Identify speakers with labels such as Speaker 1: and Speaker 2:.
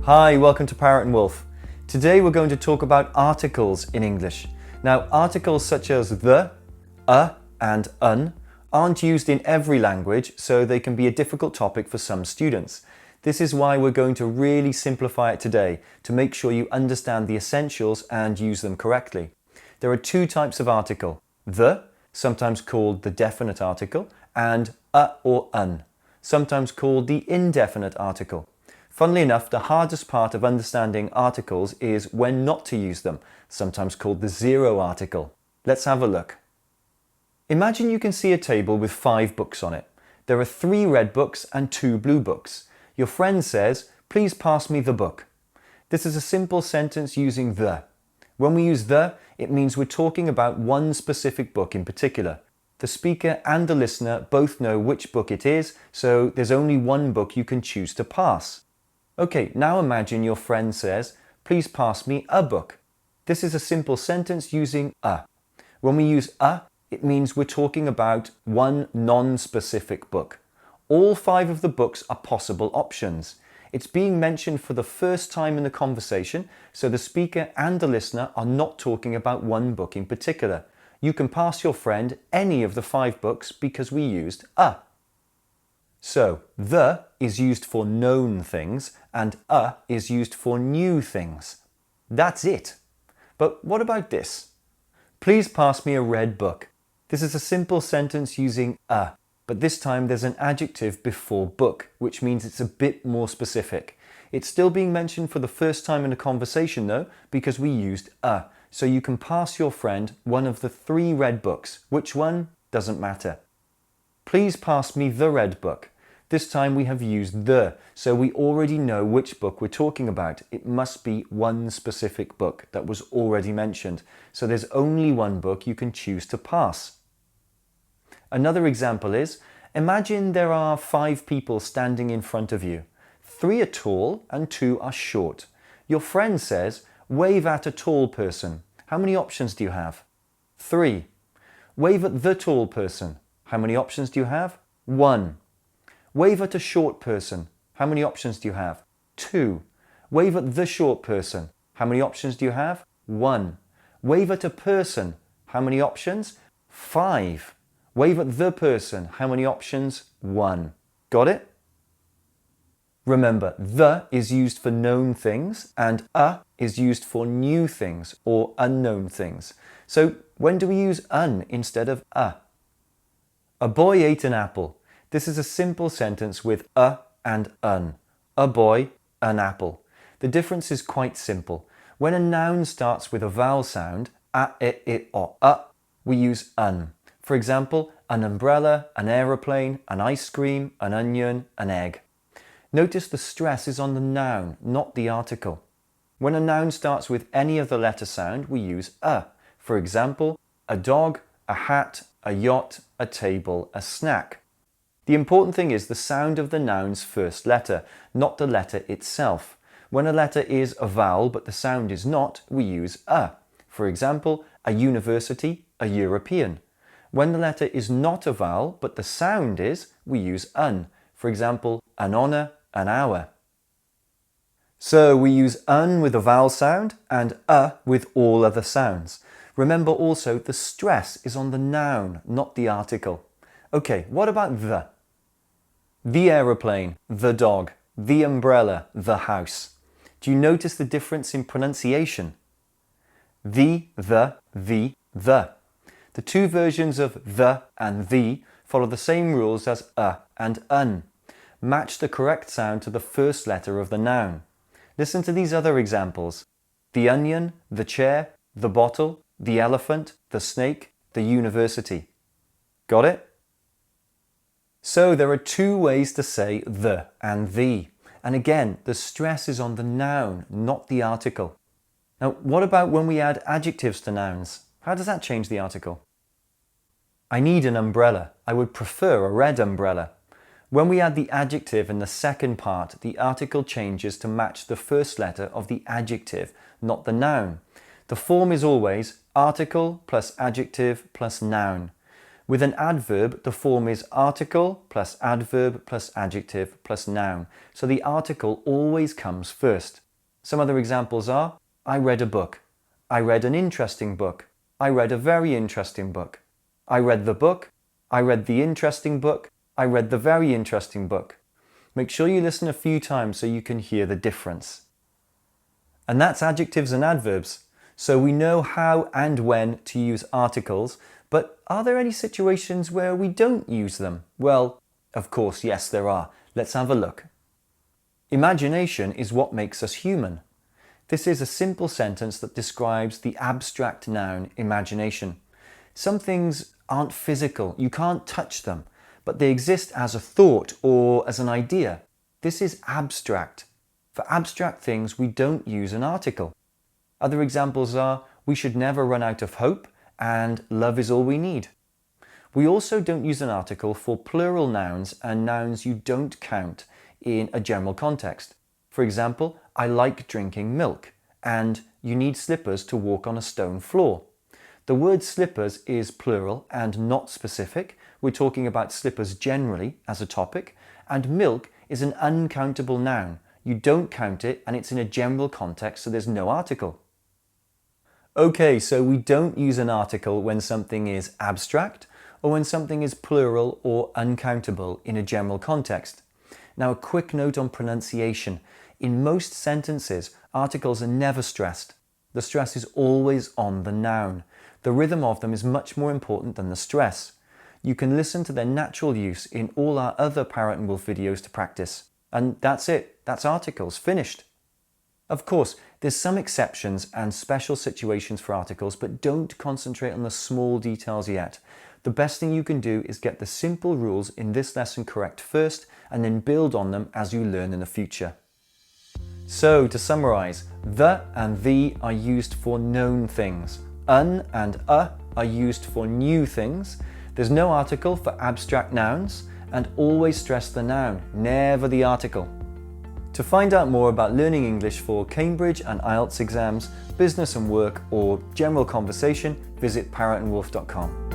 Speaker 1: Hi, welcome to Parrot and Wolf. Today we're going to talk about articles in English. Now, articles such as the, and un aren't used in every language, so they can be a difficult topic for some students. This is why we're going to really simplify it today to make sure you understand the essentials and use them correctly. There are two types of article: the, sometimes called the definite article, and a or un, sometimes called the indefinite article. Funnily enough, the hardest part of understanding articles is when not to use them, sometimes called the zero article. Let's have a look. Imagine you can see a table with 5 books on it. There are 3 red books and 2 blue books. Your friend says, "Please pass me the book." This is a simple sentence using the. When we use the, it means we're talking about one specific book in particular. The speaker and the listener both know which book it is, so there's only one book you can choose to pass. Okay, now imagine your friend says, "Please pass me a book." This is a simple sentence using a. When we use a, it means we're talking about one non-specific book. All 5 of the books are possible options. It's being mentioned for the first time in the conversation, so the speaker and the listener are not talking about one book in particular. You can pass your friend any of the 5 books because we used a. So, the is used for known things and a is used for new things. That's it. But what about this? "Please pass me a red book." This is a simple sentence using a, but this time there's an adjective before book, which means it's a bit more specific. It's still being mentioned for the first time in a conversation though, because we used a. So you can pass your friend one of the 3 red books. Which one? Doesn't matter. "Please pass me the red book." This time we have used the, so we already know which book we're talking about. It must be one specific book that was already mentioned. So there's only one book you can choose to pass. Another example is, imagine there are 5 people standing in front of you. 3 are tall and 2 are short. Your friend says, "Wave at a tall person." How many options do you have? 3. Wave at the tall person. How many options do you have? 1. Wave at a short person. How many options do you have? 2. Wave at the short person. How many options do you have? 1. Wave at a person. How many options? 5. Wave at the person. How many options? 1. Got it? Remember, the is used for known things and a is used for new things or unknown things. So when do we use un instead of a? A boy ate an apple. This is a simple sentence with a and un. A boy, an apple. The difference is quite simple. When a noun starts with a vowel sound, a, I, o, we use un. For example, an umbrella, an aeroplane, an ice cream, an onion, an egg. Notice the stress is on the noun, not the article. When a noun starts with any other letter sound, we use a. For example, a dog, a hat, a yacht, a table, a snack. The important thing is the sound of the noun's first letter, not the letter itself. When a letter is a vowel but the sound is not, we use a. For example, a university, a European. When the letter is not a vowel but the sound is, we use un. For example, an honour, an hour. So we use un with a vowel sound and a with all other sounds. Remember also the stress is on the noun, not the article. Okay, what about the? The aeroplane, the dog, the umbrella, the house. Do you notice the difference in pronunciation? The. The 2 versions of the and the follow the same rules as a and un. Match the correct sound to the first letter of the noun. Listen to these other examples. The onion, the chair, the bottle, the elephant, the snake, the university. Got it? So there are 2 ways to say the and the. And again, the stress is on the noun, not the article. Now, what about when we add adjectives to nouns? How does that change the article? I need an umbrella. I would prefer a red umbrella. When we add the adjective in the second part, the article changes to match the first letter of the adjective, not the noun. The form is always article plus adjective plus noun. With an adverb, the form is article plus adverb plus adjective plus noun. So the article always comes first. Some other examples are, I read a book. I read an interesting book. I read a very interesting book. I read the book. I read the interesting book. I read the very interesting book. Make sure you listen a few times so you can hear the difference. And that's adjectives and adverbs. So we know how and when to use articles, but are there any situations where we don't use them? Well, of course, yes, there are. Let's have a look. Imagination is what makes us human. This is a simple sentence that describes the abstract noun imagination. Some things aren't physical, you can't touch them, but they exist as a thought or as an idea. This is abstract. For abstract things, we don't use an article. Other examples are, we should never run out of hope, and love is all we need. We also don't use an article for plural nouns and nouns you don't count in a general context. For example, I like drinking milk, and you need slippers to walk on a stone floor. The word slippers is plural and not specific. We're talking about slippers generally as a topic, and milk is an uncountable noun. You don't count it and it's in a general context, so there's no article. Okay, so we don't use an article when something is abstract or when something is plural or uncountable in a general context. Now, a quick note on pronunciation. In most sentences, articles are never stressed. The stress is always on the noun. The rhythm of them is much more important than the stress. You can listen to their natural use in all our other Parrot and Wolf videos to practice. And that's it. That's articles. Finished. Of course, there's some exceptions and special situations for articles, but don't concentrate on the small details yet. The best thing you can do is get the simple rules in this lesson correct first and then build on them as you learn in the future. So, to summarize, the and the are used for known things. Un and are used for new things. There's no article for abstract nouns, and always stress the noun, never the article. To find out more about learning English for Cambridge and IELTS exams, business and work, or general conversation, visit ParrotandWolf.com.